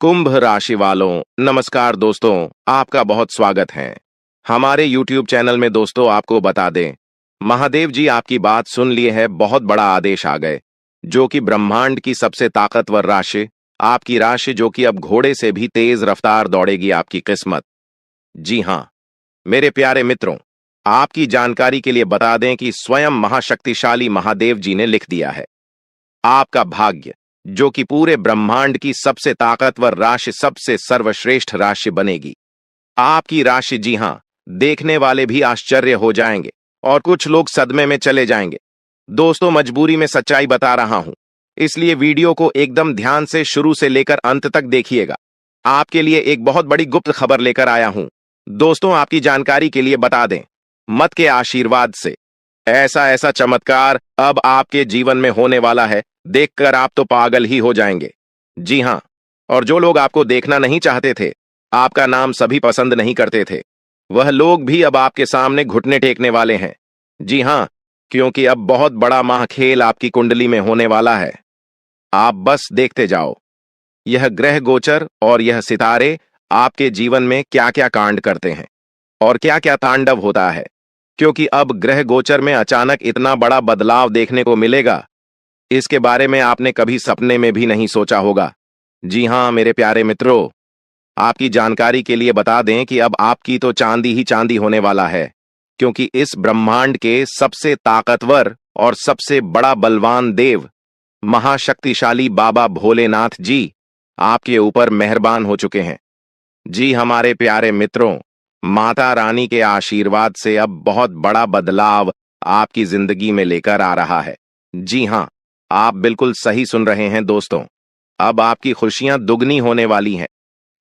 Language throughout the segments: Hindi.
कुंभ राशि वालों, नमस्कार दोस्तों, आपका बहुत स्वागत है हमारे YouTube चैनल में। दोस्तों, आपको बता दें, महादेव जी आपकी बात सुन लिए है, बहुत बड़ा आदेश आ गए, जो कि ब्रह्मांड की सबसे ताकतवर राशि, आपकी राशि, जो कि अब घोड़े से भी तेज रफ्तार दौड़ेगी आपकी किस्मत। जी हां, मेरे प्यारे मित्रों, आपकी जानकारी के लिए बता दें कि स्वयं महाशक्तिशाली महादेव जी ने लिख दिया है, आपका भाग्य, जो कि पूरे ब्रह्मांड की सबसे ताकतवर राशि, सबसे सर्वश्रेष्ठ राशि बनेगी। आपकी राशि, जी हां, देखने वाले भी आश्चर्य हो जाएंगे और कुछ लोग सदमे में चले जाएंगे। दोस्तों, मजबूरी में सच्चाई बता रहा हूं, इसलिए वीडियो को एकदम ध्यान से शुरू से लेकर अंत तक देखिएगा। आपके लिए एक बहुत बड़ी गुप्त खबर लेकर आया हूं। दोस्तों, आपकी जानकारी के लिए बता दें, मत के आशीर्वाद से ऐसा ऐसा चमत्कार अब आपके जीवन में होने वाला है, देखकर आप तो पागल ही हो जाएंगे। जी हां, और जो लोग आपको देखना नहीं चाहते थे, आपका नाम सभी पसंद नहीं करते थे, वह लोग भी अब आपके सामने घुटने टेकने वाले हैं। जी हां, क्योंकि अब बहुत बड़ा महाखेल आपकी कुंडली में होने वाला है। आप बस देखते जाओ, यह ग्रह गोचर और यह सितारे आपके जीवन में क्या क्या कांड करते हैं और क्या क्या तांडव होता है, क्योंकि अब ग्रह गोचर में अचानक इतना बड़ा बदलाव देखने को मिलेगा, इसके बारे में आपने कभी सपने में भी नहीं सोचा होगा। जी हां मेरे प्यारे मित्रों, आपकी जानकारी के लिए बता दें कि अब आपकी तो चांदी ही चांदी होने वाला है, क्योंकि इस ब्रह्मांड के सबसे ताकतवर और सबसे बड़ा बलवान देव, महाशक्तिशाली बाबा भोलेनाथ जी आपके ऊपर मेहरबान हो चुके हैं। जी हमारे प्यारे मित्रों, माता रानी के आशीर्वाद से अब बहुत बड़ा बदलाव आपकी जिंदगी में लेकर आ रहा है। जी हां, आप बिल्कुल सही सुन रहे हैं दोस्तों, अब आपकी खुशियां दुगनी होने वाली हैं,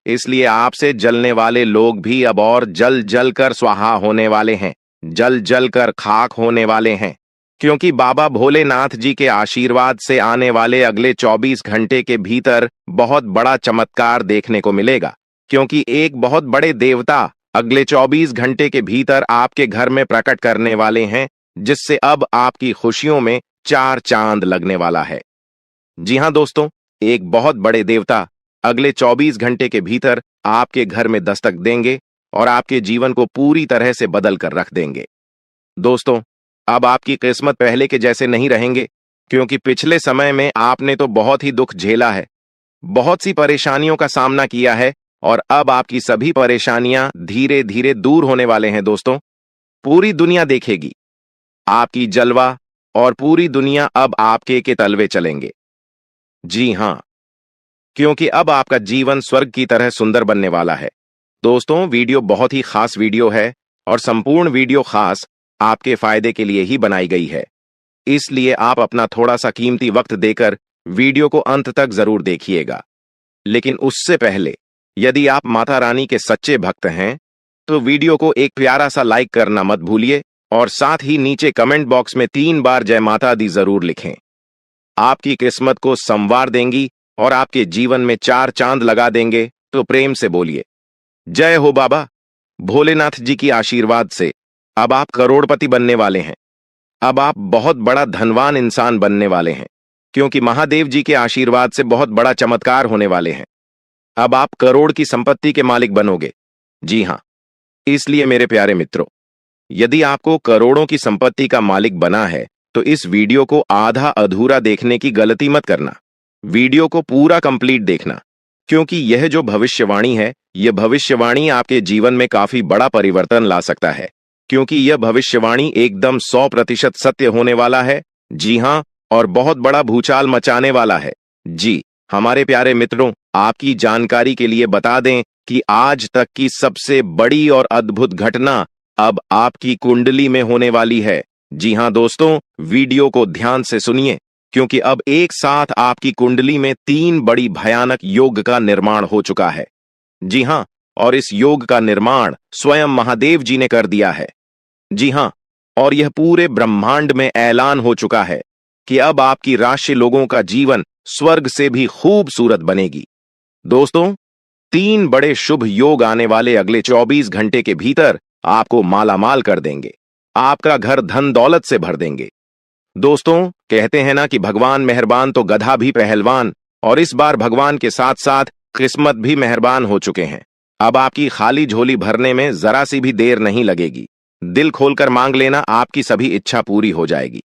इसलिए आपसे जलने वाले लोग भी अब और जल जल कर स्वाहा होने वाले हैं, जल जल कर खाक होने वाले हैं, क्योंकि बाबा भोलेनाथ जी के आशीर्वाद से आने वाले अगले 24 घंटे के भीतर बहुत बड़ा चमत्कार देखने को मिलेगा, क्योंकि एक बहुत बड़े देवता अगले 24 घंटे के भीतर आपके घर में प्रकट करने वाले हैं, जिससे अब आपकी खुशियों में चार चांद लगने वाला है। जी हां दोस्तों, एक बहुत बड़े देवता अगले 24 घंटे के भीतर आपके घर में दस्तक देंगे और आपके जीवन को पूरी तरह से बदल कर रख देंगे। दोस्तों, अब आपकी किस्मत पहले के जैसे नहीं रहेंगे, क्योंकि पिछले समय में आपने तो बहुत ही दुख झेला है, बहुत सी परेशानियों का सामना किया है, और अब आपकी सभी परेशानियां धीरे धीरे दूर होने वाले हैं। दोस्तों, पूरी दुनिया देखेगी आपकी जलवा और पूरी दुनिया अब आपके के तलवे चलेंगे। जी हां, क्योंकि अब आपका जीवन स्वर्ग की तरह सुंदर बनने वाला है। दोस्तों, वीडियो बहुत ही खास वीडियो है और संपूर्ण वीडियो खास आपके फायदे के लिए ही बनाई गई है, इसलिए आप अपना थोड़ा सा कीमती वक्त देकर वीडियो को अंत तक जरूर देखिएगा। लेकिन उससे पहले, यदि आप माता रानी के सच्चे भक्त हैं, तो वीडियो को एक प्यारा सा लाइक करना मत भूलिए और साथ ही नीचे कमेंट बॉक्स में 3 बार जय माता दी जरूर लिखें। आपकी किस्मत को संवार देंगी और आपके जीवन में 4 चांद लगा देंगे, तो प्रेम से बोलिए जय हो बाबा भोलेनाथ जी की आशीर्वाद से अब आप करोड़पति बनने वाले हैं। अब आप बहुत बड़ा धनवान इंसान बनने वाले हैं, क्योंकि महादेव जी के आशीर्वाद से बहुत बड़ा चमत्कार होने वाले हैं। अब आप करोड़ की संपत्ति के मालिक बनोगे। जी हां, इसलिए मेरे प्यारे मित्रों, यदि आपको करोड़ों की संपत्ति का मालिक बना है, तो इस वीडियो को आधा अधूरा देखने की गलती मत करना, वीडियो को पूरा कंप्लीट देखना, क्योंकि यह जो भविष्यवाणी है, यह भविष्यवाणी आपके जीवन में काफी बड़ा परिवर्तन ला सकता है, क्योंकि यह भविष्यवाणी एकदम 100% सत्य होने वाला है। जी हां, और बहुत बड़ा भूचाल मचाने वाला है। जी हमारे प्यारे मित्रों, आपकी जानकारी के लिए बता दें कि आज तक की सबसे बड़ी और अद्भुत घटना अब आपकी कुंडली में होने वाली है। जी हां दोस्तों, वीडियो को ध्यान से सुनिए, क्योंकि अब एक साथ आपकी कुंडली में 3 बड़ी भयानक योग का निर्माण हो चुका है। जी हां, और इस योग का निर्माण स्वयं महादेव जी ने कर दिया है। जी हां, और यह पूरे ब्रह्मांड में ऐलान हो चुका है कि अब आपकी राशि लोगों का जीवन स्वर्ग से भी खूबसूरत बनेगी। दोस्तों, 3 बड़े शुभ योग आने वाले अगले 24 घंटे के भीतर आपको मालामाल कर देंगे, आपका घर धन दौलत से भर देंगे। दोस्तों, कहते हैं ना कि भगवान मेहरबान तो गधा भी पहलवान, और इस बार भगवान के साथ साथ किस्मत भी मेहरबान हो चुके हैं। अब आपकी खाली झोली भरने में जरा सी भी देर नहीं लगेगी। दिल खोलकर मांग लेना, आपकी सभी इच्छा पूरी हो जाएगी।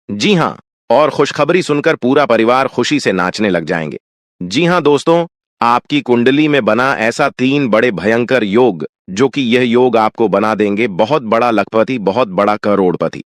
जी हां, और खुशखबरी सुनकर पूरा परिवार खुशी से नाचने लग जाएंगे। जी हां दोस्तों, आपकी कुंडली में बना ऐसा 3 बड़े भयंकर योग, जो कि यह योग आपको बना देंगे बहुत बड़ा लखपति, बहुत बड़ा करोड़पति।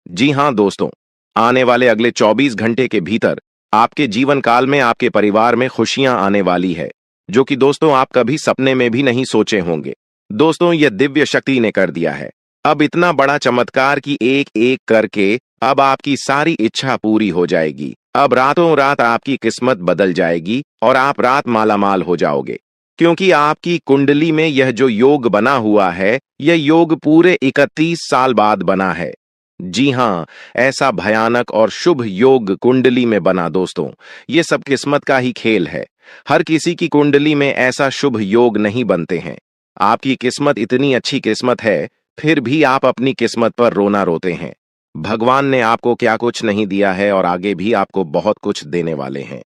जी हां दोस्तों, आने वाले अगले 24 घंटे के भीतर आपके जीवन काल में आपके परिवार में खुशियां आने वाली है, जो कि दोस्तों आप कभी सपने में भी नहीं सोचे होंगे। दोस्तों, यह दिव्य शक्ति ने कर दिया है। अब इतना बड़ा चमत्कार कि एक एक करके अब आपकी सारी इच्छा पूरी हो जाएगी। अब रातों रात आपकी किस्मत बदल जाएगी और आप रात मालामाल हो जाओगे, क्योंकि आपकी कुंडली में यह जो योग बना हुआ है, यह योग पूरे 31 साल बाद बना है। जी हां, ऐसा भयानक और शुभ योग कुंडली में बना दोस्तों, ये सब किस्मत का ही खेल है। हर किसी की कुंडली में ऐसा शुभ योग नहीं बनते हैं। आपकी किस्मत इतनी अच्छी किस्मत है, फिर भी आप अपनी किस्मत पर रोना रोते हैं। भगवान ने आपको क्या कुछ नहीं दिया है और आगे भी आपको बहुत कुछ देने वाले हैं।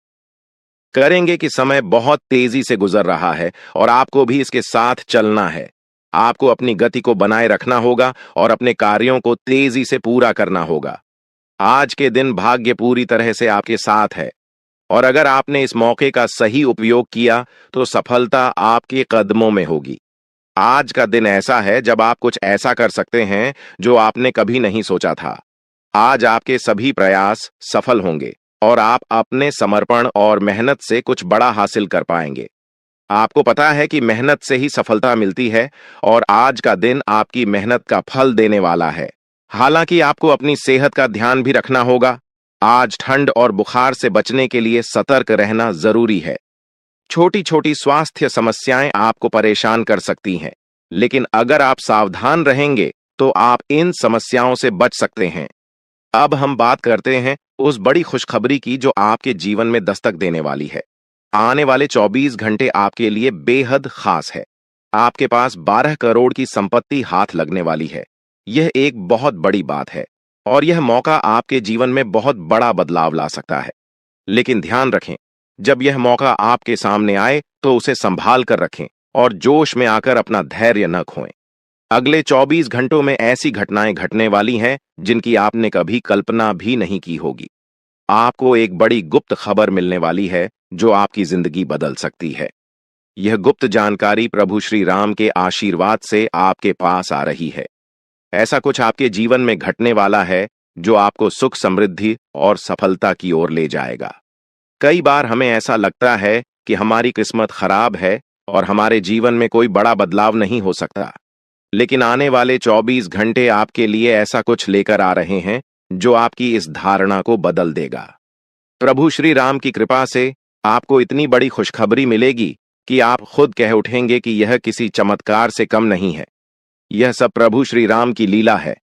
करेंगे कि समय बहुत तेजी से गुजर रहा है और आपको भी इसके साथ चलना है। आपको अपनी गति को बनाए रखना होगा और अपने कार्यों को तेजी से पूरा करना होगा। आज के दिन भाग्य पूरी तरह से आपके साथ है और अगर आपने इस मौके का सही उपयोग किया तो सफलता आपके कदमों में होगी। आज का दिन ऐसा है जब आप कुछ ऐसा कर सकते हैं जो आपने कभी नहीं सोचा था। आज आपके सभी प्रयास सफल होंगे और आप अपने समर्पण और मेहनत से कुछ बड़ा हासिल कर पाएंगे। आपको पता है कि मेहनत से ही सफलता मिलती है और आज का दिन आपकी मेहनत का फल देने वाला है। हालांकि आपको अपनी सेहत का ध्यान भी रखना होगा। आज ठंड और बुखार से बचने के लिए सतर्क रहना जरूरी है। छोटी छोटी स्वास्थ्य समस्याएं आपको परेशान कर सकती हैं, लेकिन अगर आप सावधान रहेंगे तो आप इन समस्याओं से बच सकते हैं। अब हम बात करते हैं उस बड़ी खुशखबरी की जो आपके जीवन में दस्तक देने वाली है। आने वाले 24 घंटे आपके लिए बेहद खास है। आपके पास 12 करोड़ की संपत्ति हाथ लगने वाली है। यह एक बहुत बड़ी बात है और यह मौका आपके जीवन में बहुत बड़ा बदलाव ला सकता है। लेकिन ध्यान रखें, जब यह मौका आपके सामने आए तो उसे संभाल कर रखें और जोश में आकर अपना धैर्य न खोएं। अगले 24 घंटों में ऐसी घटनाएं घटने वाली हैं जिनकी आपने कभी कल्पना भी नहीं की होगी। आपको एक बड़ी गुप्त खबर मिलने वाली है जो आपकी जिंदगी बदल सकती है। यह गुप्त जानकारी प्रभु श्री राम के आशीर्वाद से आपके पास आ रही है। ऐसा कुछ आपके जीवन में घटने वाला है जो आपको सुख, समृद्धि और सफलता की ओर ले जाएगा। कई बार हमें ऐसा लगता है कि हमारी किस्मत खराब है और हमारे जीवन में कोई बड़ा बदलाव नहीं हो सकता, लेकिन आने वाले 24 घंटे आपके लिए ऐसा कुछ लेकर आ रहे हैं जो आपकी इस धारणा को बदल देगा। प्रभु श्री राम की कृपा से आपको इतनी बड़ी खुशखबरी मिलेगी कि आप खुद कह उठेंगे कि यह किसी चमत्कार से कम नहीं है। यह सब प्रभु श्री राम की लीला है।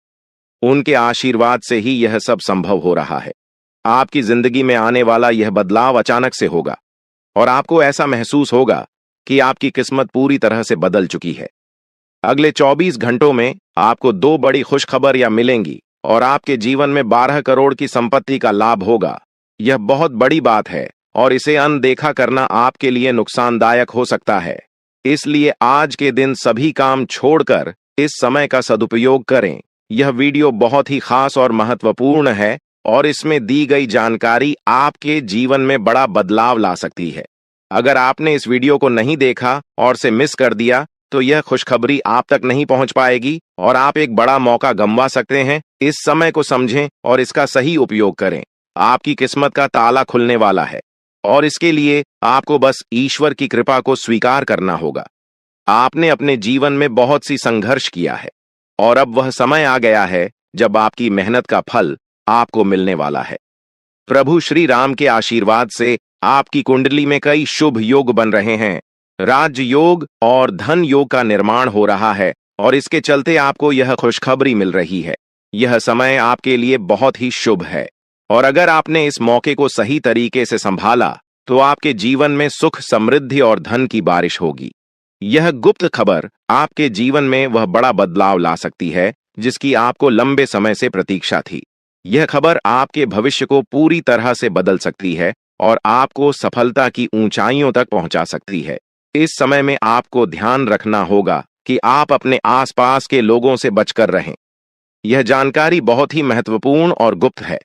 उनके आशीर्वाद से ही यह सब संभव हो रहा है। आपकी जिंदगी में आने वाला यह बदलाव अचानक से होगा और आपको ऐसा महसूस होगा कि आपकी किस्मत पूरी तरह से बदल चुकी है। अगले 24 घंटों में आपको 2 बड़ी खुशखबरियां मिलेंगी और आपके जीवन में 12 करोड़ की संपत्ति का लाभ होगा। यह बहुत बड़ी बात है और इसे अनदेखा करना आपके लिए नुकसानदायक हो सकता है। इसलिए आज के दिन सभी काम छोड़कर इस समय का सदुपयोग करें। यह वीडियो बहुत ही खास और महत्वपूर्ण है और इसमें दी गई जानकारी आपके जीवन में बड़ा बदलाव ला सकती है। अगर आपने इस वीडियो को नहीं देखा और से मिस कर दिया तो यह खुशखबरी आप तक नहीं पहुंच पाएगी और आप एक बड़ा मौका गंवा सकते हैं। इस समय को समझें और इसका सही उपयोग करें। आपकी किस्मत का ताला खुलने वाला है और इसके लिए आपको बस ईश्वर की कृपा को स्वीकार करना होगा। आपने अपने जीवन में बहुत सी संघर्ष किया है और अब वह समय आ गया है जब आपकी मेहनत का फल आपको मिलने वाला है। प्रभु श्री राम के आशीर्वाद से आपकी कुंडली में कई शुभ योग बन रहे हैं। राज योग और धन योग का निर्माण हो रहा है और इसके चलते आपको यह खुशखबरी मिल रही है। यह समय आपके लिए बहुत ही शुभ है और अगर आपने इस मौके को सही तरीके से संभाला तो आपके जीवन में सुख, समृद्धि और धन की बारिश होगी। यह गुप्त खबर आपके जीवन में वह बड़ा बदलाव ला सकती है जिसकी आपको लंबे समय से प्रतीक्षा थी। यह खबर आपके भविष्य को पूरी तरह से बदल सकती है और आपको सफलता की ऊंचाइयों तक पहुंचा सकती है। इस समय में आपको ध्यान रखना होगा कि आप अपने आसपास के लोगों से बचकर रहें। यह जानकारी बहुत ही महत्वपूर्ण और गुप्त है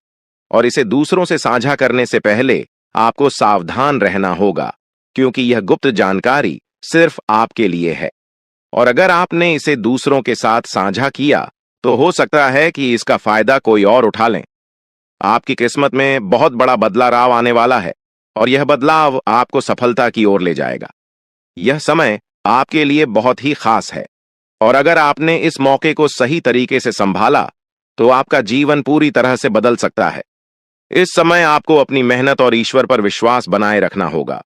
और इसे दूसरों से साझा करने से पहले आपको सावधान रहना होगा, क्योंकि यह गुप्त जानकारी सिर्फ आपके लिए है और अगर आपने इसे दूसरों के साथ साझा किया तो हो सकता है कि इसका फायदा कोई और उठा लें। आपकी किस्मत में बहुत बड़ा बदलाव आने वाला है और यह बदलाव आपको सफलता की ओर ले जाएगा। यह समय आपके लिए बहुत ही खास है और अगर आपने इस मौके को सही तरीके से संभाला तो आपका जीवन पूरी तरह से बदल सकता है। इस समय आपको अपनी मेहनत और ईश्वर पर विश्वास बनाए रखना होगा।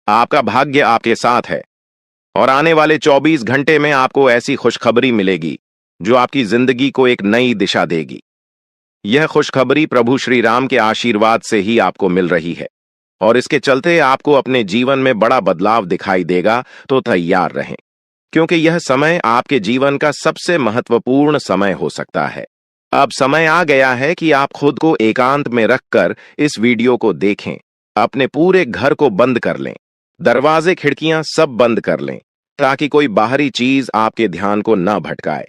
आपका भाग्य आपके साथ है और आने वाले 24 घंटे में आपको ऐसी खुशखबरी मिलेगी जो आपकी जिंदगी को एक नई दिशा देगी। यह खुशखबरी प्रभु श्री राम के आशीर्वाद से ही आपको मिल रही है और इसके चलते आपको अपने जीवन में बड़ा बदलाव दिखाई देगा, तो तैयार रहें, क्योंकि यह समय आपके जीवन का सबसे महत्वपूर्ण समय हो सकता है। अब समय आ गया है कि आप खुद को एकांत में रखकर इस वीडियो को देखें। अपने पूरे घर को बंद कर लें, दरवाजे खिड़कियां सब बंद कर लें, ताकि कोई बाहरी चीज आपके ध्यान को न भटकाए।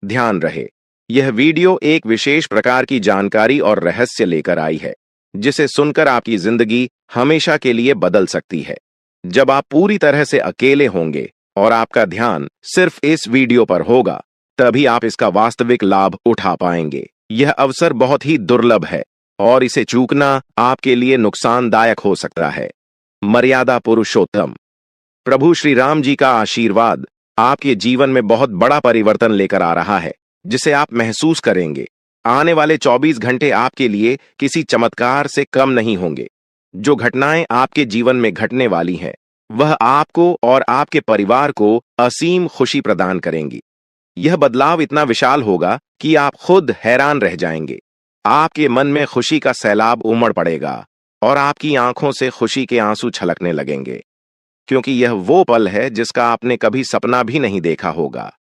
ध्यान रहे, यह वीडियो एक विशेष प्रकार की जानकारी और रहस्य लेकर आई है, जिसे सुनकर आपकी जिंदगी हमेशा के लिए बदल सकती है। जब आप पूरी तरह से अकेले होंगे और आपका ध्यान सिर्फ इस वीडियो पर होगा, तभी आप इसका वास्तविक लाभ उठा पाएंगे। यह अवसर बहुत ही दुर्लभ है और इसे चूकना आपके लिए नुकसानदायक हो सकता है। मर्यादा पुरुषोत्तम प्रभु श्री राम जी का आशीर्वाद आपके जीवन में बहुत बड़ा परिवर्तन लेकर आ रहा है, जिसे आप महसूस करेंगे। आने वाले 24 घंटे आपके लिए किसी चमत्कार से कम नहीं होंगे। जो घटनाएं आपके जीवन में घटने वाली हैं, वह आपको और आपके परिवार को असीम खुशी प्रदान करेंगी। यह बदलाव इतना विशाल होगा कि आप खुद हैरान रह जाएंगे। आपके मन में खुशी का सैलाब उमड़ पड़ेगा और आपकी आंखों से खुशी के आंसू छलकने लगेंगे, क्योंकि यह वो पल है जिसका आपने कभी सपना भी नहीं देखा होगा।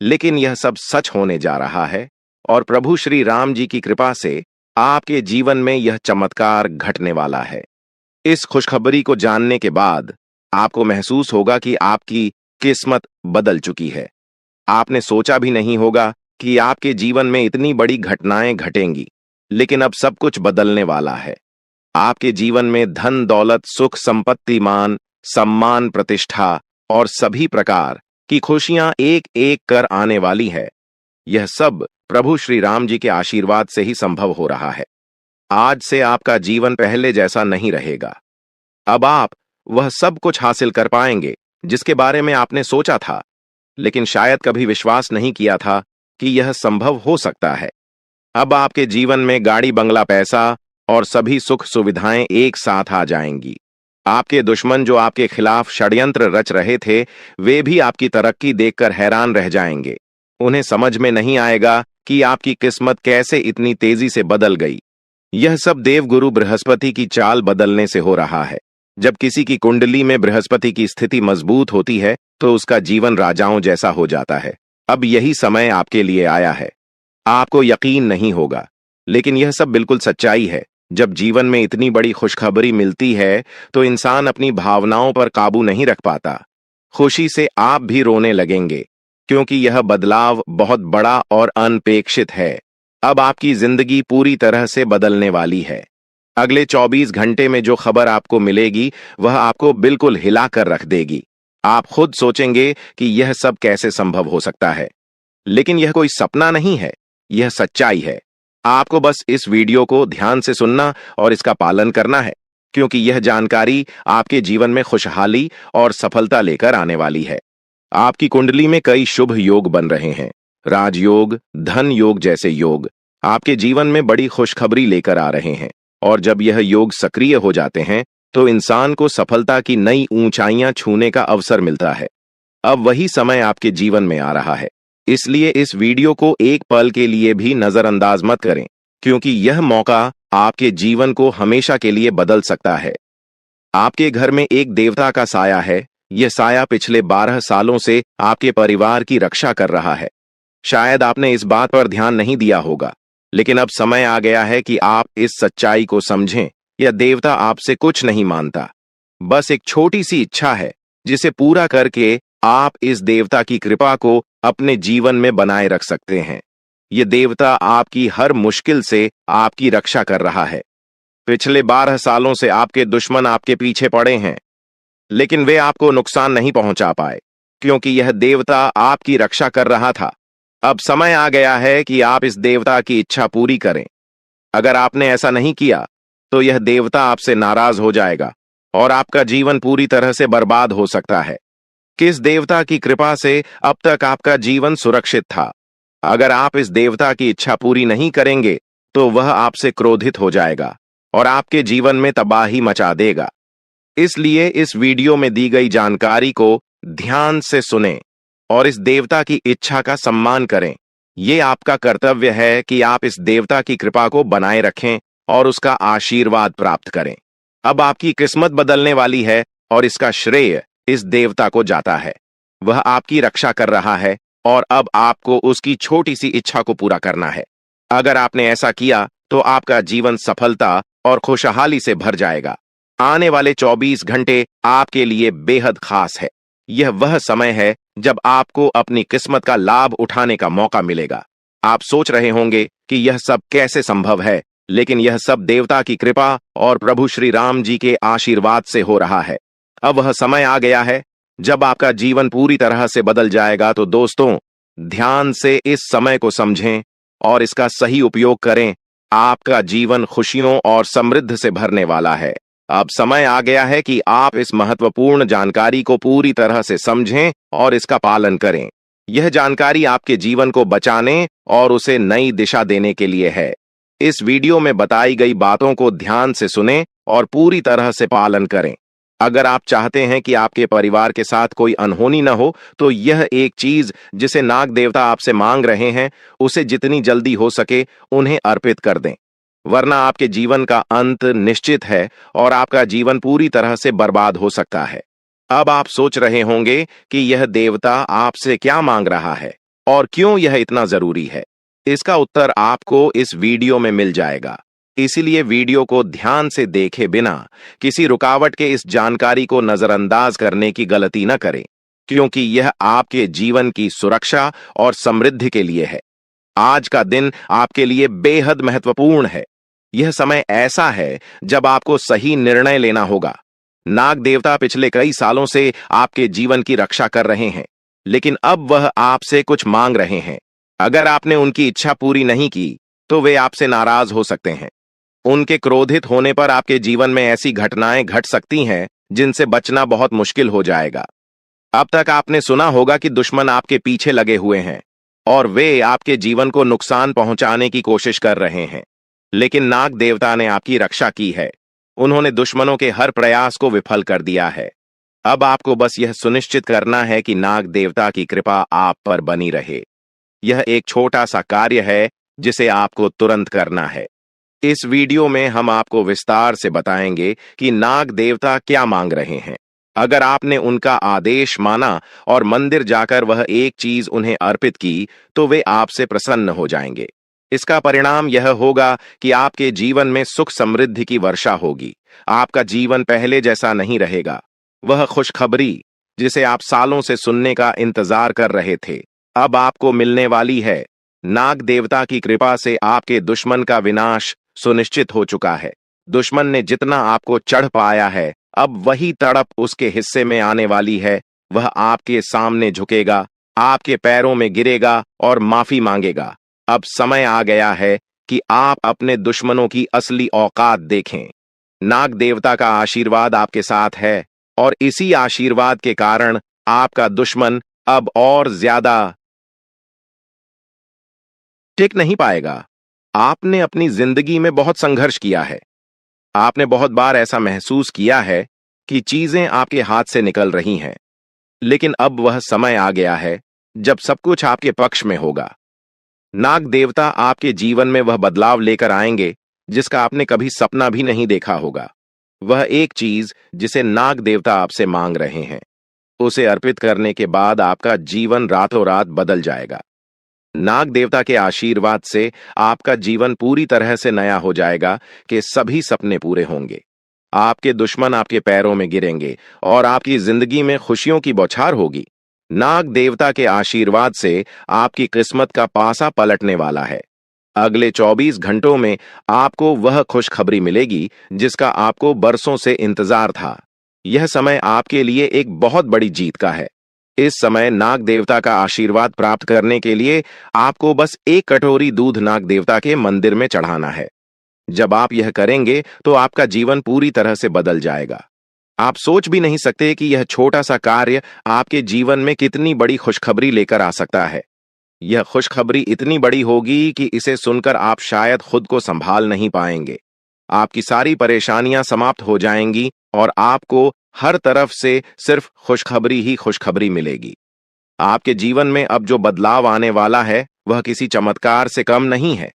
लेकिन यह सब सच होने जा रहा है और प्रभु श्री राम जी की कृपा से आपके जीवन में यह चमत्कार घटने वाला है। इस खुशखबरी को जानने के बाद आपको महसूस होगा कि आपकी किस्मत बदल चुकी है। आपने सोचा भी नहीं होगा कि आपके जीवन में इतनी बड़ी घटनाएं घटेंगी, लेकिन अब सब कुछ बदलने वाला है। आपके जीवन में धन दौलत, सुख संपत्ति, मान सम्मान, प्रतिष्ठा और सभी प्रकार की खुशियां एक एक कर आने वाली है। यह सब प्रभु श्री राम जी के आशीर्वाद से ही संभव हो रहा है। आज से आपका जीवन पहले जैसा नहीं रहेगा। अब आप वह सब कुछ हासिल कर पाएंगे जिसके बारे में आपने सोचा था, लेकिन शायद कभी विश्वास नहीं किया था कि यह संभव हो सकता है। अब आपके जीवन में गाड़ी, बंगला, पैसा और सभी सुख सुविधाएं एक साथ आ जाएंगी। आपके दुश्मन जो आपके खिलाफ षड्यंत्र रच रहे थे, वे भी आपकी तरक्की देखकर हैरान रह जाएंगे। उन्हें समझ में नहीं आएगा कि आपकी किस्मत कैसे इतनी तेजी से बदल गई। यह सब देवगुरु बृहस्पति की चाल बदलने से हो रहा है। जब किसी की कुंडली में बृहस्पति की स्थिति मजबूत होती है तो उसका जीवन राजाओं जैसा हो जाता है। अब यही समय आपके लिए आया है। आपको यकीन नहीं होगा, लेकिन यह सब बिल्कुल सच्चाई है। जब जीवन में इतनी बड़ी खुशखबरी मिलती है तो इंसान अपनी भावनाओं पर काबू नहीं रख पाता। खुशी से आप भी रोने लगेंगे, क्योंकि यह बदलाव बहुत बड़ा और अनपेक्षित है। अब आपकी जिंदगी पूरी तरह से बदलने वाली है। अगले 24 घंटे में जो खबर आपको मिलेगी वह आपको बिल्कुल हिलाकर रख देगी। आप खुद सोचेंगे कि यह सब कैसे संभव हो सकता है, लेकिन यह कोई सपना नहीं है, यह सच्चाई है। आपको बस इस वीडियो को ध्यान से सुनना और इसका पालन करना है, क्योंकि यह जानकारी आपके जीवन में खुशहाली और सफलता लेकर आने वाली है। आपकी कुंडली में कई शुभ योग बन रहे हैं। राजयोग, धन योग जैसे योग आपके जीवन में बड़ी खुशखबरी लेकर आ रहे हैं और जब यह योग सक्रिय हो जाते हैं तो इंसान को सफलता की नई ऊंचाइयां छूने का अवसर मिलता है। अब वही समय आपके जीवन में आ रहा है, इसलिए इस वीडियो को एक पल के लिए भी नजरअंदाज मत करें, क्योंकि यह मौका आपके जीवन को हमेशा के लिए बदल सकता है। आपके घर में एक देवता का साया है। यह साया पिछले 12 सालों से आपके परिवार की रक्षा कर रहा है। शायद आपने इस बात पर ध्यान नहीं दिया होगा, लेकिन अब समय आ गया है कि आप इस सच्चाई को समझें यह देवता आपसे कुछ नहीं मानता, बस एक छोटी सी इच्छा है जिसे पूरा करके आप इस देवता की कृपा को अपने जीवन में बनाए रख सकते हैं। ये देवता आपकी हर मुश्किल से आपकी रक्षा कर रहा है। पिछले 12 सालों से आपके दुश्मन आपके पीछे पड़े हैं, लेकिन वे आपको नुकसान नहीं पहुंचा पाए, क्योंकि यह देवता आपकी रक्षा कर रहा था। अब समय आ गया है कि आप इस देवता की इच्छा पूरी करें। अगर आपने ऐसा नहीं किया, तो यह देवता आपसे नाराज हो जाएगा और आपका जीवन पूरी तरह से बर्बाद हो सकता है। किस देवता की कृपा से अब तक आपका जीवन सुरक्षित था? अगर आप इस देवता की इच्छा पूरी नहीं करेंगे, तो वह आपसे क्रोधित हो जाएगा और आपके जीवन में तबाही मचा देगा। इसलिए इस वीडियो में दी गई जानकारी को ध्यान से सुनें और इस देवता की इच्छा का सम्मान करें। ये आपका कर्तव्य है कि आप इस देवता की कृपा को बनाए रखें और उसका आशीर्वाद प्राप्त करें। अब आपकी किस्मत बदलने वाली है और इसका श्रेय इस देवता को जाता है। वह आपकी रक्षा कर रहा है और अब आपको उसकी छोटी सी इच्छा को पूरा करना है। अगर आपने ऐसा किया, तो आपका जीवन सफलता और खुशहाली से भर जाएगा। आने वाले 24 घंटे आपके लिए बेहद खास है। यह वह समय है जब आपको अपनी किस्मत का लाभ उठाने का मौका मिलेगा। आप सोच रहे होंगे कि यह सब कैसे संभव है, लेकिन यह सब देवता की कृपा और प्रभु श्री राम जी के आशीर्वाद से हो रहा है। अब वह समय आ गया है जब आपका जीवन पूरी तरह से बदल जाएगा। तो दोस्तों, ध्यान से इस समय को समझें और इसका सही उपयोग करें। आपका जीवन खुशियों और समृद्धि से भरने वाला है। अब समय आ गया है कि आप इस महत्वपूर्ण जानकारी को पूरी तरह से समझें और इसका पालन करें। यह जानकारी आपके जीवन को बचाने और उसे नई दिशा देने के लिए है। इस वीडियो में बताई गई बातों को ध्यान से सुनें और पूरी तरह से पालन करें। अगर आप चाहते हैं कि आपके परिवार के साथ कोई अनहोनी न हो, तो यह एक चीज जिसे नाग देवता आपसे मांग रहे हैं, उसे जितनी जल्दी हो सके उन्हें अर्पित कर दें, वरना आपके जीवन का अंत निश्चित है और आपका जीवन पूरी तरह से बर्बाद हो सकता है। अब आप सोच रहे होंगे कि यह देवता आपसे क्या मांग रहा है और क्यों यह इतना जरूरी है। इसका उत्तर आपको इस वीडियो में मिल जाएगा। इसीलिए वीडियो को ध्यान से देखे बिना किसी रुकावट के इस जानकारी को नजरअंदाज करने की गलती न करें, क्योंकि यह आपके जीवन की सुरक्षा और समृद्धि के लिए है। आज का दिन आपके लिए बेहद महत्वपूर्ण है। यह समय ऐसा है जब आपको सही निर्णय लेना होगा। नाग देवता पिछले कई सालों से आपके जीवन की रक्षा कर रहे हैं, लेकिन अब वह आपसे कुछ मांग रहे हैं। अगर आपने उनकी इच्छा पूरी नहीं की, तो वे आपसे नाराज हो सकते हैं। उनके क्रोधित होने पर आपके जीवन में ऐसी घटनाएं घट सकती हैं जिनसे बचना बहुत मुश्किल हो जाएगा। अब तक आपने सुना होगा कि दुश्मन आपके पीछे लगे हुए हैं और वे आपके जीवन को नुकसान पहुंचाने की कोशिश कर रहे हैं, लेकिन नाग देवता ने आपकी रक्षा की है। उन्होंने दुश्मनों के हर प्रयास को विफल कर दिया है। अब आपको बस यह सुनिश्चित करना है कि नाग देवता की कृपा आप पर बनी रहे। यह एक छोटा सा कार्य है जिसे आपको तुरंत करना है। इस वीडियो में हम आपको विस्तार से बताएंगे कि नाग देवता क्या मांग रहे हैं। अगर आपने उनका आदेश माना और मंदिर जाकर वह एक चीज उन्हें अर्पित की, तो वे आपसे प्रसन्न हो जाएंगे। इसका परिणाम यह होगा कि आपके जीवन में सुख समृद्धि की वर्षा होगी। आपका जीवन पहले जैसा नहीं रहेगा। वह खुशखबरी जिसे आप सालों से सुनने का इंतजार कर रहे थे, अब आपको मिलने वाली है। नाग देवता की कृपा से आपके दुश्मन का विनाश सुनिश्चित हो चुका है। दुश्मन ने जितना आपको चढ़ पाया है, अब वही तड़प उसके हिस्से में आने वाली है। वह आपके सामने झुकेगा, आपके पैरों में गिरेगा और माफी मांगेगा। अब समय आ गया है कि आप अपने दुश्मनों की असली औकात देखें। नाग देवता का आशीर्वाद आपके साथ है और इसी आशीर्वाद के कारण आपका दुश्मन अब और ज्यादा टिक नहीं पाएगा। आपने अपनी जिंदगी में बहुत संघर्ष किया है। आपने बहुत बार ऐसा महसूस किया है कि चीजें आपके हाथ से निकल रही हैं, लेकिन अब वह समय आ गया है जब सब कुछ आपके पक्ष में होगा। नाग देवता आपके जीवन में वह बदलाव लेकर आएंगे जिसका आपने कभी सपना भी नहीं देखा होगा। वह एक चीज जिसे नाग देवता आपसे मांग रहे हैं, उसे अर्पित करने के बाद आपका जीवन रातों रात बदल जाएगा। नाग देवता के आशीर्वाद से आपका जीवन पूरी तरह से नया हो जाएगा कि सभी सपने पूरे होंगे। आपके दुश्मन आपके पैरों में गिरेंगे और आपकी जिंदगी में खुशियों की बौछार होगी। नाग देवता के आशीर्वाद से आपकी किस्मत का पासा पलटने वाला है। अगले 24 घंटों में आपको वह खुशखबरी मिलेगी जिसका आपको बरसों से इंतजार था। यह समय आपके लिए एक बहुत बड़ी जीत का है। इस समय नाग देवता का आशीर्वाद प्राप्त करने के लिए आपको बस एक कटोरी दूध नाग देवता के मंदिर में चढ़ाना है। जब आप यह करेंगे तो आपका जीवन पूरी तरह से बदल जाएगा। आप सोच भी नहीं सकते कि यह छोटा सा कार्य आपके जीवन में कितनी बड़ी खुशखबरी लेकर आ सकता है। यह खुशखबरी इतनी बड़ी होगी कि इसे सुनकर आप शायद खुद को संभाल नहीं पाएंगे। आपकी सारी परेशानियां समाप्त हो जाएंगी और आपको हर तरफ से सिर्फ खुशखबरी ही खुशखबरी मिलेगी। आपके जीवन में अब जो बदलाव आने वाला है वह किसी चमत्कार से कम नहीं है।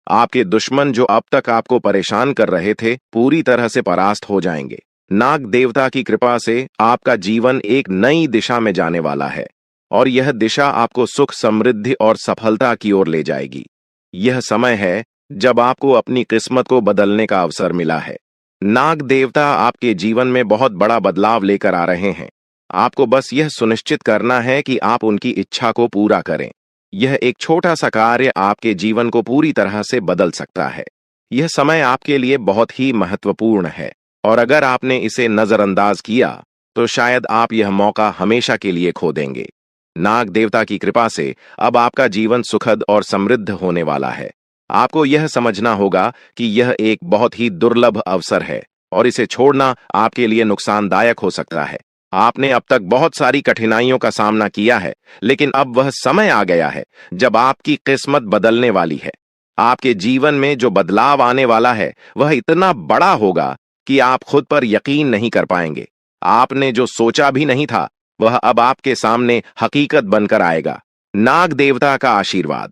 आपके दुश्मन जो अब तक आपको परेशान कर रहे थे पूरी तरह से परास्त हो जाएंगे। नाग देवता की कृपा से आपका जीवन एक नई दिशा में जाने वाला है और यह दिशा आपको सुख, समृद्धि और सफलता की ओर ले जाएगी। यह समय है जब आपको अपनी किस्मत को बदलने का अवसर मिला है। नाग देवता आपके जीवन में बहुत बड़ा बदलाव लेकर आ रहे हैं। आपको बस यह सुनिश्चित करना है कि आप उनकी इच्छा को पूरा करें। यह एक छोटा सा कार्य आपके जीवन को पूरी तरह से बदल सकता है। यह समय आपके लिए बहुत ही महत्वपूर्ण है और अगर आपने इसे नजरअंदाज किया तो शायद आप यह मौका हमेशा के लिए खो देंगे। नाग देवता की कृपा से अब आपका जीवन सुखद और समृद्ध होने वाला है। आपको यह समझना होगा कि यह एक बहुत ही दुर्लभ अवसर है और इसे छोड़ना आपके लिए नुकसानदायक हो सकता है। आपने अब तक बहुत सारी कठिनाइयों का सामना किया है, लेकिन अब वह समय आ गया है जब आपकी किस्मत बदलने वाली है। आपके जीवन में जो बदलाव आने वाला है वह इतना बड़ा होगा कि आप खुद पर यकीन नहीं कर पाएंगे। आपने जो सोचा भी नहीं था वह अब आपके सामने हकीकत बनकर आएगा। नाग देवता का आशीर्वाद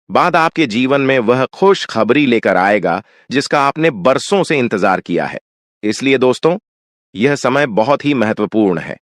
बाद आपके जीवन में वह खुश खबरी लेकर आएगा जिसका आपने बरसों से इंतजार किया है। इसलिए दोस्तों, यह समय बहुत ही महत्वपूर्ण है।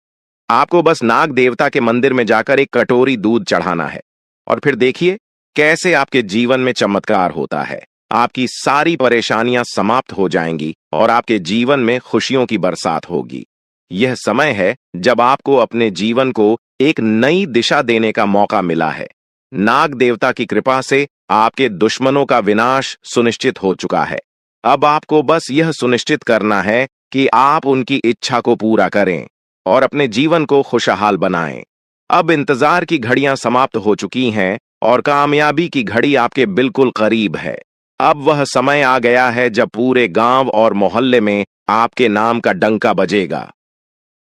आपको बस नाग देवता के मंदिर में जाकर एक कटोरी दूध चढ़ाना है और फिर देखिए कैसे आपके जीवन में चमत्कार होता है। आपकी सारी परेशानियां समाप्त हो जाएंगी और आपके जीवन में खुशियों की बरसात होगी। यह समय है जब आपको अपने जीवन को एक नई दिशा देने का मौका मिला है। नाग देवता की कृपा से आपके दुश्मनों का विनाश सुनिश्चित हो चुका है। अब आपको बस यह सुनिश्चित करना है कि आप उनकी इच्छा को पूरा करें और अपने जीवन को खुशहाल बनाएं। अब इंतजार की घड़ियां समाप्त हो चुकी हैं और कामयाबी की घड़ी आपके बिल्कुल करीब है। अब वह समय आ गया है जब पूरे गांव और मोहल्ले में आपके नाम का डंका बजेगा।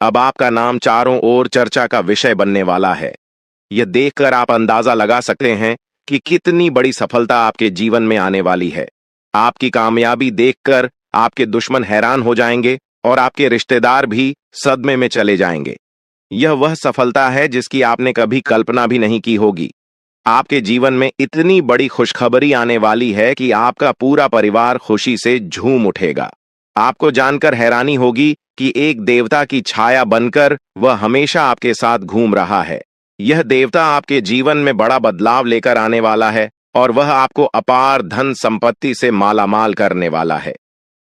अब आपका नाम चारों ओर चर्चा का विषय बनने वाला है। यह देखकर आप अंदाजा लगा सकते हैं कि कितनी बड़ी सफलता आपके जीवन में आने वाली है। आपकी कामयाबी देखकर आपके दुश्मन हैरान हो जाएंगे और आपके रिश्तेदार भी सदमे में चले जाएंगे। यह वह सफलता है जिसकी आपने कभी कल्पना भी नहीं की होगी। आपके जीवन में इतनी बड़ी खुशखबरी आने वाली है कि आपका पूरा परिवार खुशी से झूम उठेगा। आपको जानकर हैरानी होगी कि एक देवता की छाया बनकर वह हमेशा आपके साथ घूम रहा है। यह देवता आपके जीवन में बड़ा बदलाव लेकर आने वाला है और वह आपको अपार धन संपत्ति से मालामाल करने वाला है।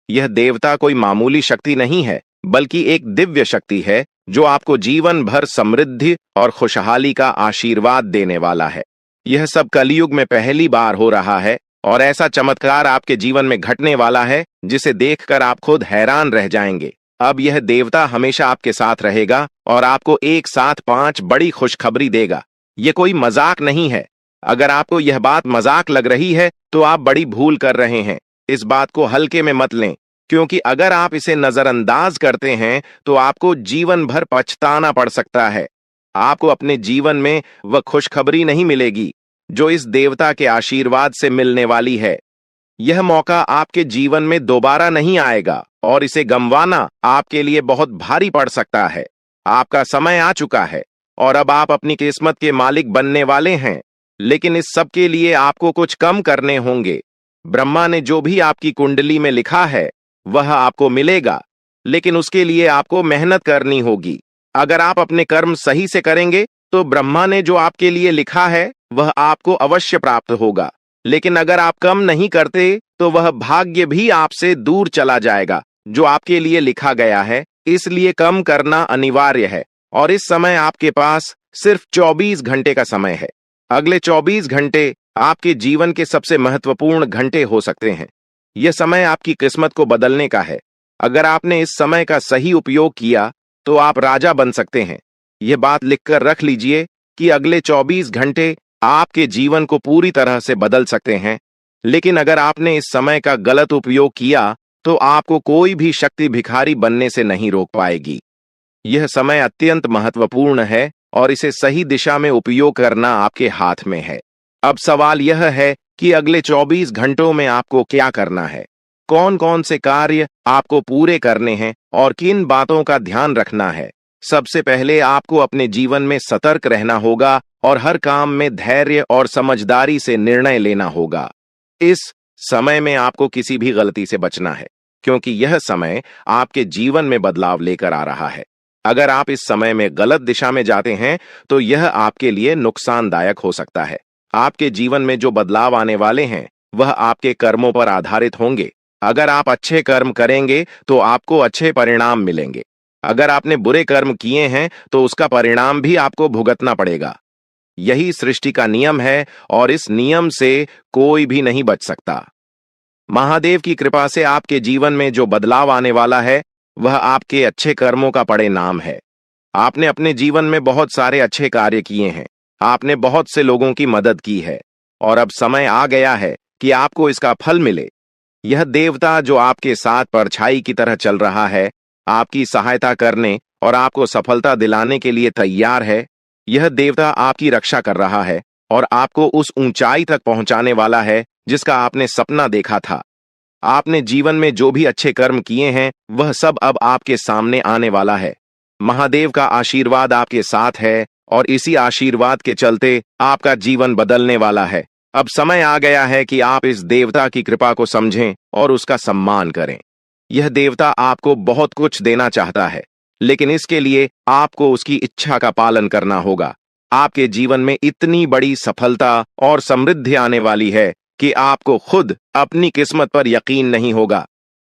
यह देवता कोई मामूली शक्ति नहीं है, बल्कि एक दिव्य शक्ति है जो आपको जीवन भर समृद्धि और खुशहाली का आशीर्वाद देने वाला है। यह सब कलयुग में पहली बार हो रहा है और ऐसा चमत्कार आपके जीवन में घटने वाला है जिसे देखकर आप खुद हैरान रह जाएंगे। अब यह देवता हमेशा आपके साथ रहेगा और आपको एक साथ 5 बड़ी खुशखबरी देगा। यह कोई मजाक नहीं है। अगर आपको यह बात मजाक लग रही है तो आप बड़ी भूल कर रहे हैं। इस बात को हल्के में मत लें, क्योंकि अगर आप इसे नजरअंदाज करते हैं तो आपको जीवन भर पछताना पड़ सकता है। आपको अपने जीवन में वह खुशखबरी नहीं मिलेगी जो इस देवता के आशीर्वाद से मिलने वाली है। यह मौका आपके जीवन में दोबारा नहीं आएगा और इसे गंवाना आपके लिए बहुत भारी पड़ सकता है। आपका समय आ चुका है और अब आप अपनी किस्मत के मालिक बनने वाले हैं, लेकिन इस सब के लिए आपको कुछ कम करने होंगे। ब्रह्मा ने जो भी आपकी कुंडली में लिखा है वह आपको मिलेगा, लेकिन उसके लिए आपको मेहनत करनी होगी। अगर आप अपने कर्म सही से करेंगे तो ब्रह्मा ने जो आपके लिए लिखा है वह आपको अवश्य प्राप्त होगा। लेकिन अगर आप कम नहीं करते तो वह भाग्य भी आपसे दूर चला जाएगा जो आपके लिए लिखा गया है। इसलिए कम करना अनिवार्य है और इस समय आपके पास सिर्फ 24 घंटे का समय है। अगले 24 घंटे आपके जीवन के सबसे महत्वपूर्ण घंटे हो सकते हैं। यह समय आपकी किस्मत को बदलने का है। अगर आपने इस समय का सही उपयोग किया तो आप राजा बन सकते हैं। यह बात लिखकर रख लीजिए कि अगले 24 घंटे आपके जीवन को पूरी तरह से बदल सकते हैं। लेकिन अगर आपने इस समय का गलत उपयोग किया तो आपको कोई भी शक्ति भिखारी बनने से नहीं रोक पाएगी। यह समय अत्यंत महत्वपूर्ण है और इसे सही दिशा में उपयोग करना आपके हाथ में है। अब सवाल यह है कि अगले 24 घंटों में आपको क्या करना है, कौन कौन से कार्य आपको पूरे करने हैं और किन बातों का ध्यान रखना है। सबसे पहले आपको अपने जीवन में सतर्क रहना होगा और हर काम में धैर्य और समझदारी से निर्णय लेना होगा। इस समय में आपको किसी भी गलती से बचना है क्योंकि यह समय आपके जीवन में बदलाव लेकर आ रहा है। अगर आप इस समय में गलत दिशा में जाते हैं तो यह आपके लिए नुकसानदायक हो सकता है। आपके जीवन में जो बदलाव आने वाले हैं वह आपके कर्मों पर आधारित होंगे। अगर आप अच्छे कर्म करेंगे तो आपको अच्छे परिणाम मिलेंगे। अगर आपने बुरे कर्म किए हैं तो उसका परिणाम भी आपको भुगतना पड़ेगा। यही सृष्टि का नियम है और इस नियम से कोई भी नहीं बच सकता। महादेव की कृपा से आपके जीवन में जो बदलाव आने वाला है वह आपके अच्छे कर्मों का परिणाम है। आपने अपने जीवन में बहुत सारे अच्छे कार्य किए हैं, आपने बहुत से लोगों की मदद की है और अब समय आ गया है कि आपको इसका फल मिले। यह देवता जो आपके साथ परछाई की तरह चल रहा है, आपकी सहायता करने और आपको सफलता दिलाने के लिए तैयार है। यह देवता आपकी रक्षा कर रहा है और आपको उस ऊंचाई तक पहुंचाने वाला है जिसका आपने सपना देखा था। आपने जीवन में जो भी अच्छे कर्म किए हैं वह सब अब आपके सामने आने वाला है। महादेव का आशीर्वाद आपके साथ है और इसी आशीर्वाद के चलते आपका जीवन बदलने वाला है। अब समय आ गया है कि आप इस देवता की कृपा को समझें और उसका सम्मान करें। यह देवता आपको बहुत कुछ देना चाहता है, लेकिन इसके लिए आपको उसकी इच्छा का पालन करना होगा। आपके जीवन में इतनी बड़ी सफलता और समृद्धि आने वाली है कि आपको खुद अपनी किस्मत पर यकीन नहीं होगा।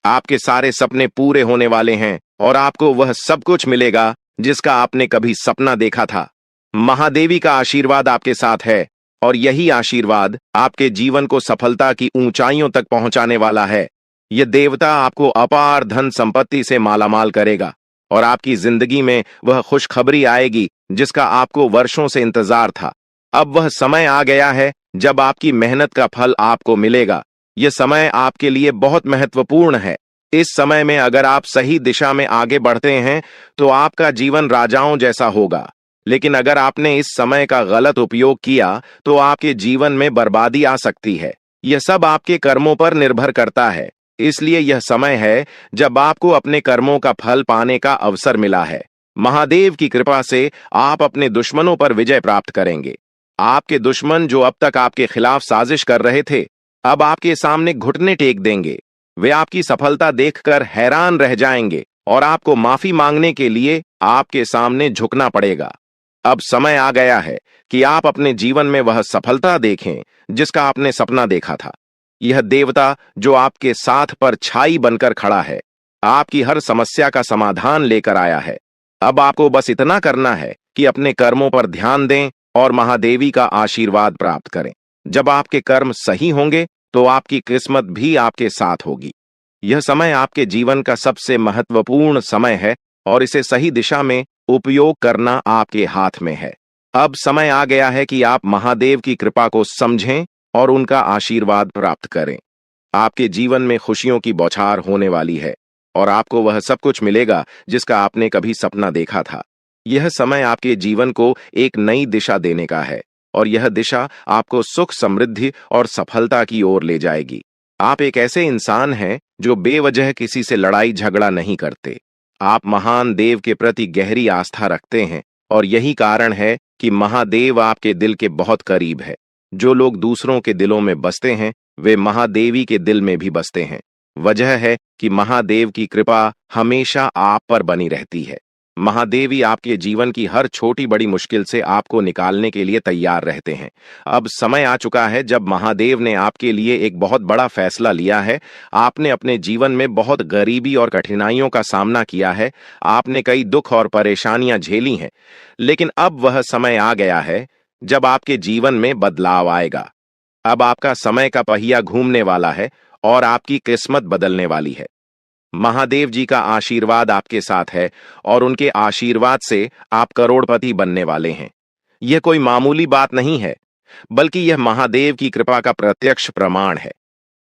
आपके सारे सपने पूरे होने वाले हैं और आपको वह सब कुछ मिलेगा जिसका आपने कभी सपना देखा था। महादेवी का आशीर्वाद आपके साथ है और यही आशीर्वाद आपके जीवन को सफलता की ऊंचाइयों तक पहुंचाने वाला है। यह देवता आपको अपार धन संपत्ति से मालामाल करेगा और आपकी जिंदगी में वह खुशखबरी आएगी जिसका आपको वर्षों से इंतजार था। अब वह समय आ गया है जब आपकी मेहनत का फल आपको मिलेगा। यह समय आपके लिए बहुत महत्वपूर्ण है। इस समय में अगर आप सही दिशा में आगे बढ़ते हैं तो आपका जीवन राजाओं जैसा होगा। लेकिन अगर आपने इस समय का गलत उपयोग किया तो आपके जीवन में बर्बादी आ सकती है। यह सब आपके कर्मों पर निर्भर करता है। इसलिए यह समय है जब आपको अपने कर्मों का फल पाने का अवसर मिला है। महादेव की कृपा से आप अपने दुश्मनों पर विजय प्राप्त करेंगे। आपके दुश्मन जो अब तक आपके खिलाफ साजिश कर रहे थे, अब आपके सामने घुटने टेक देंगे। वे आपकी सफलता देखकर हैरान रह जाएंगे और आपको माफी मांगने के लिए आपके सामने झुकना पड़ेगा। अब समय आ गया है कि आप अपने जीवन में वह सफलता देखें जिसका आपने सपना देखा था। यह देवता जो आपके साथ परछाई बनकर खड़ा है, आपकी हर समस्या का समाधान लेकर आया है। अब आपको बस इतना करना है कि अपने कर्मों पर ध्यान दें और महादेवी का आशीर्वाद प्राप्त करें। जब आपके कर्म सही होंगे तो आपकी किस्मत भी आपके साथ होगी। यह समय आपके जीवन का सबसे महत्वपूर्ण समय है और इसे सही दिशा में उपयोग करना आपके हाथ में है। अब समय आ गया है कि आप महादेव की कृपा को समझें और उनका आशीर्वाद प्राप्त करें। आपके जीवन में खुशियों की बौछार होने वाली है और आपको वह सब कुछ मिलेगा जिसका आपने कभी सपना देखा था। यह समय आपके जीवन को एक नई दिशा देने का है और यह दिशा आपको सुख, समृद्धि और सफलता की ओर ले जाएगी। आप एक ऐसे इंसान हैं जो बेवजह किसी से लड़ाई झगड़ा नहीं करते। आप महान देव के प्रति गहरी आस्था रखते हैं और यही कारण है कि महादेव आपके दिल के बहुत करीब है। जो लोग दूसरों के दिलों में बसते हैं वे महादेवी के दिल में भी बसते हैं। वजह है कि महादेव की कृपा हमेशा आप पर बनी रहती है। महादेवी आपके जीवन की हर छोटी बड़ी मुश्किल से आपको निकालने के लिए तैयार रहते हैं। अब समय आ चुका है जब महादेव ने आपके लिए एक बहुत बड़ा फैसला लिया है। आपने अपने जीवन में बहुत गरीबी और कठिनाइयों का सामना किया है। आपने कई दुख और परेशानियां झेली हैं, लेकिन अब वह समय आ गया है जब आपके जीवन में बदलाव आएगा। अब आपका समय का पहिया घूमने वाला है और आपकी किस्मत बदलने वाली है। महादेव जी का आशीर्वाद आपके साथ है और उनके आशीर्वाद से आप करोड़पति बनने वाले हैं। यह कोई मामूली बात नहीं है, बल्कि यह महादेव की कृपा का प्रत्यक्ष प्रमाण है।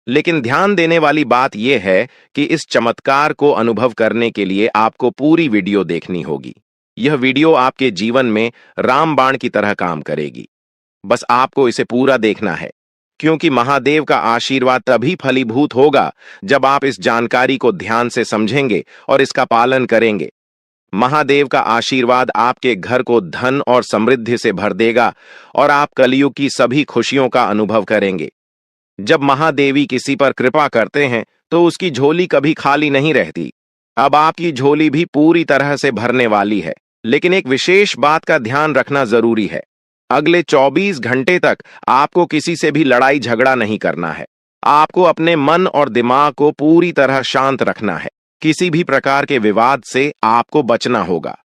लेकिन ध्यान देने वाली बात यह है कि इस चमत्कार को अनुभव करने के लिए आपको पूरी वीडियो देखनी होगी। यह वीडियो आपके जीवन में रामबाण की तरह काम करेगी। बस आपको इसे पूरा देखना है, क्योंकि महादेव का आशीर्वाद तभी फलीभूत होगा जब आप इस जानकारी को ध्यान से समझेंगे और इसका पालन करेंगे। महादेव का आशीर्वाद आपके घर को धन और समृद्धि से भर देगा और आप कलयुग की सभी खुशियों का अनुभव करेंगे। जब महादेवी किसी पर कृपा करते हैं तो उसकी झोली कभी खाली नहीं रहती। अब आपकी झोली भी पूरी तरह से भरने वाली है, लेकिन एक विशेष बात का ध्यान रखना जरूरी है। अगले 24 घंटे तक आपको किसी से भी लड़ाई झगड़ा नहीं करना है। आपको अपने मन और दिमाग को पूरी तरह शांत रखना है। किसी भी प्रकार के विवाद से आपको बचना होगा,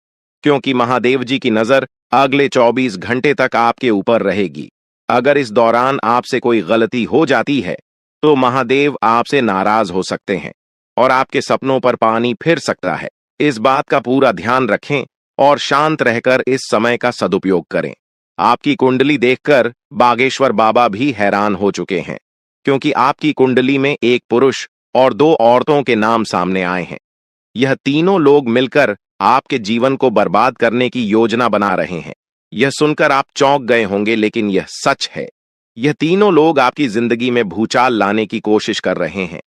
क्योंकि महादेव जी की नजर अगले 24 घंटे तक आपके ऊपर रहेगी। अगर इस दौरान आपसे कोई गलती हो जाती है तो महादेव आपसे नाराज हो सकते हैं और आपके सपनों पर पानी फिर सकता है। इस बात का पूरा ध्यान रखें और शांत रहकर इस समय का सदुपयोग करें। आपकी कुंडली देखकर बागेश्वर बाबा भी हैरान हो चुके हैं, क्योंकि आपकी कुंडली में एक पुरुष और 2 औरतों के नाम सामने आए हैं। यह तीनों लोग मिलकर आपके जीवन को बर्बाद करने की योजना बना रहे हैं। यह सुनकर आप चौंक गए होंगे, लेकिन यह सच है। यह तीनों लोग आपकी जिंदगी में भूचाल लाने की कोशिश कर रहे हैं।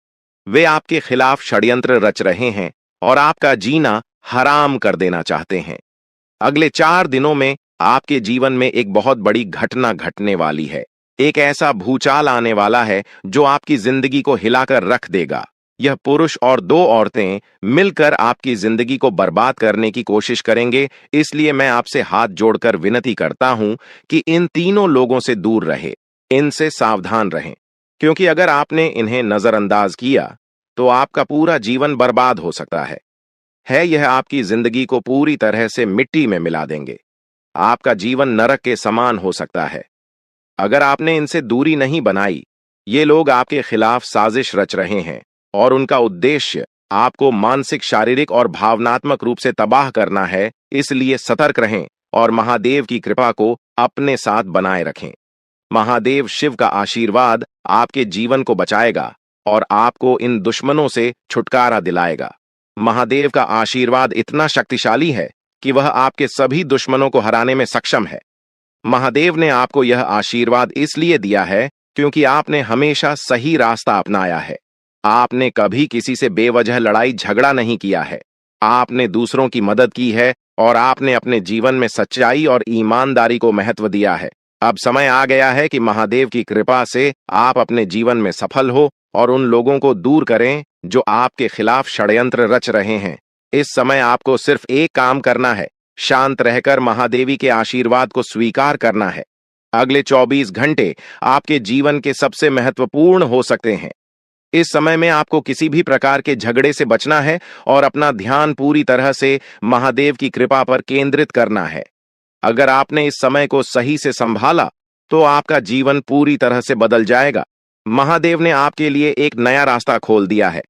वे आपके खिलाफ षड्यंत्र रच रहे हैं और आपका जीना हराम कर देना चाहते हैं। अगले 4 दिनों में आपके जीवन में एक बहुत बड़ी घटना घटने वाली है। एक ऐसा भूचाल आने वाला है जो आपकी जिंदगी को हिलाकर रख देगा। यह पुरुष और 2 औरतें मिलकर आपकी जिंदगी को बर्बाद करने की कोशिश करेंगे। इसलिए मैं आपसे हाथ जोड़कर विनती करता हूं कि इन तीनों लोगों से दूर रहे, इनसे सावधान रहें, क्योंकि अगर आपने इन्हें नजरअंदाज किया तो आपका पूरा जीवन बर्बाद हो सकता है। यह आपकी जिंदगी को पूरी तरह से मिट्टी में मिला देंगे। आपका जीवन नरक के समान हो सकता है। अगर आपने इनसे दूरी नहीं बनाई, ये लोग आपके खिलाफ साजिश रच रहे हैं और उनका उद्देश्य आपको मानसिक, शारीरिक और भावनात्मक रूप से तबाह करना है। इसलिए सतर्क रहें और महादेव की कृपा को अपने साथ बनाए रखें। महादेव शिव का आशीर्वाद आपके जीवन को बचाएगा और आपको इन दुश्मनों से छुटकारा दिलाएगा। महादेव का आशीर्वाद इतना शक्तिशाली है कि वह आपके सभी दुश्मनों को हराने में सक्षम है। महादेव ने आपको यह आशीर्वाद इसलिए दिया है क्योंकि आपने हमेशा सही रास्ता अपनाया है। आपने कभी किसी से बेवजह लड़ाई झगड़ा नहीं किया है। आपने दूसरों की मदद की है और आपने अपने जीवन में सच्चाई और ईमानदारी को महत्व दिया है। अब समय आ गया है कि महादेव की कृपा से आप अपने जीवन में सफल हो और उन लोगों को दूर करें जो आपके खिलाफ षड्यंत्र रच रहे हैं। इस समय आपको सिर्फ एक काम करना है, शांत रहकर महादेवी के आशीर्वाद को स्वीकार करना है। अगले 24 घंटे आपके जीवन के सबसे महत्वपूर्ण हो सकते हैं। इस समय में आपको किसी भी प्रकार के झगड़े से बचना है और अपना ध्यान पूरी तरह से महादेव की कृपा पर केंद्रित करना है। अगर आपने इस समय को सही से संभाला तो आपका जीवन पूरी तरह से बदल जाएगा। महादेव ने आपके लिए एक नया रास्ता खोल दिया है।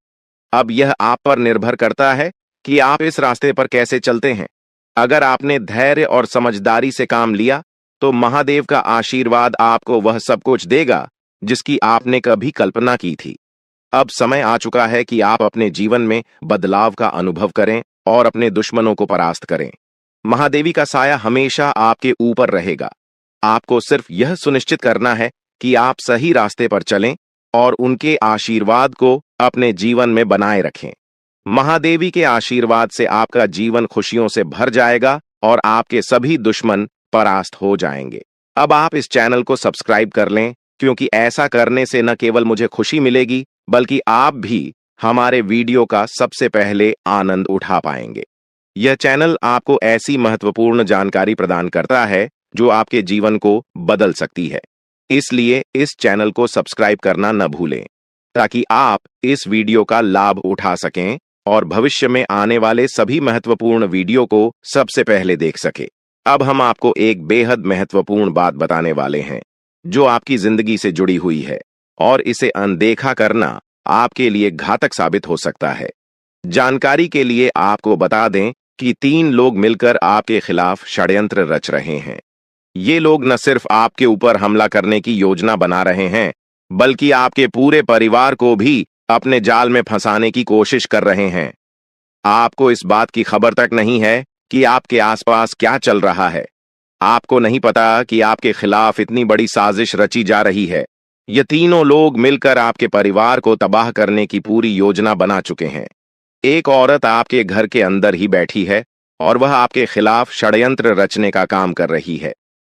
अब यह आप पर निर्भर करता है कि आप इस रास्ते पर कैसे चलते हैं। अगर आपने धैर्य और समझदारी से काम लिया तो महादेव का आशीर्वाद आपको वह सब कुछ देगा जिसकी आपने कभी कल्पना की थी। अब समय आ चुका है कि आप अपने जीवन में बदलाव का अनुभव करें और अपने दुश्मनों को परास्त करें। महादेवी का साया हमेशा आपके ऊपर रहेगा। आपको सिर्फ यह सुनिश्चित करना है कि आप सही रास्ते पर चलें और उनके आशीर्वाद को अपने जीवन में बनाए रखें। महादेवी के आशीर्वाद से आपका जीवन खुशियों से भर जाएगा और आपके सभी दुश्मन परास्त हो जाएंगे। अब आप इस चैनल को सब्सक्राइब कर लें, क्योंकि ऐसा करने से न केवल मुझे खुशी मिलेगी, बल्कि आप भी हमारे वीडियो का सबसे पहले आनंद उठा पाएंगे। यह चैनल आपको ऐसी महत्वपूर्ण जानकारी प्रदान करता है जो आपके जीवन को बदल सकती है। इसलिए इस चैनल को सब्सक्राइब करना न भूलें ताकि आप इस वीडियो का लाभ उठा सकें और भविष्य में आने वाले सभी महत्वपूर्ण वीडियो को सबसे पहले देख सके। अब हम आपको एक बेहद महत्वपूर्ण बात बताने वाले हैं जो आपकी जिंदगी से जुड़ी हुई है और इसे अनदेखा करना आपके लिए घातक साबित हो सकता है। जानकारी के लिए आपको बता दें कि 3 लोग मिलकर आपके खिलाफ षड्यंत्र रच रहे हैं। ये लोग न सिर्फ आपके ऊपर हमला करने की योजना बना रहे हैं, बल्कि आपके पूरे परिवार को भी अपने जाल में फंसाने की कोशिश कर रहे हैं। आपको इस बात की खबर तक नहीं है कि आपके आसपास क्या चल रहा है। आपको नहीं पता कि आपके खिलाफ इतनी बड़ी साजिश रची जा रही है। ये तीनों लोग मिलकर आपके परिवार को तबाह करने की पूरी योजना बना चुके हैं। एक औरत आपके घर के अंदर ही बैठी है और वह आपके खिलाफ षड्यंत्र रचने का काम कर रही है।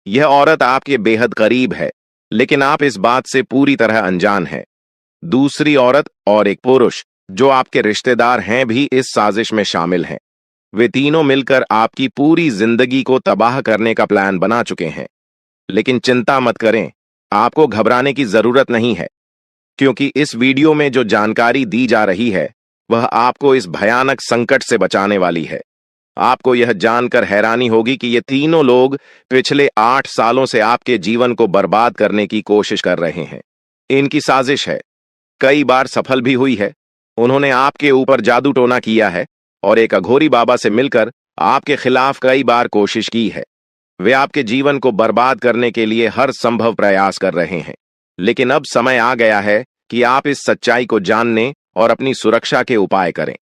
यह औरत आपके बेहद करीब है, लेकिन आप इस बात से पूरी तरह अनजान हैं। दूसरी औरत और एक पुरुष जो आपके रिश्तेदार हैं भी इस साजिश में शामिल हैं। वे तीनों मिलकर आपकी पूरी जिंदगी को तबाह करने का प्लान बना चुके हैं। लेकिन चिंता मत करें, आपको घबराने की जरूरत नहीं है, क्योंकि इस वीडियो में जो जानकारी दी जा रही है वह आपको इस भयानक संकट से बचाने वाली है। आपको यह जानकर हैरानी होगी कि ये तीनों लोग पिछले 8 सालों से आपके जीवन को बर्बाद करने की कोशिश कर रहे हैं। इनकी साजिश है, कई बार सफल भी हुई है। उन्होंने आपके ऊपर जादू टोना किया है और एक अघोरी बाबा से मिलकर आपके खिलाफ कई बार कोशिश की है। वे आपके जीवन को बर्बाद करने के लिए हर संभव प्रयास कर रहे हैं। लेकिन अब समय आ गया है कि आप इस सच्चाई को जानने और अपनी सुरक्षा के उपाय करें।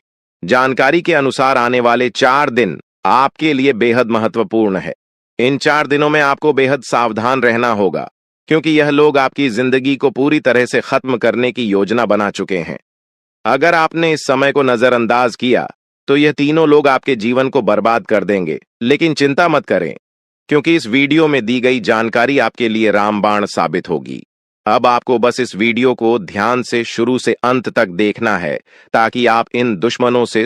जानकारी के अनुसार आने वाले 4 दिन आपके लिए बेहद महत्वपूर्ण है। इन 4 दिनों में आपको बेहद सावधान रहना होगा, क्योंकि यह लोग आपकी जिंदगी को पूरी तरह से खत्म करने की योजना बना चुके हैं। अगर आपने इस समय को नजरअंदाज किया तो यह तीनों लोग आपके जीवन को बर्बाद कर देंगे। लेकिन चिंता मत करें, क्योंकि इस वीडियो में दी गई जानकारी आपके लिए रामबाण साबित होगी। अब आपको बस इस वीडियो को ध्यान से शुरू से अंत तक देखना है ताकि आप इन दुश्मनों से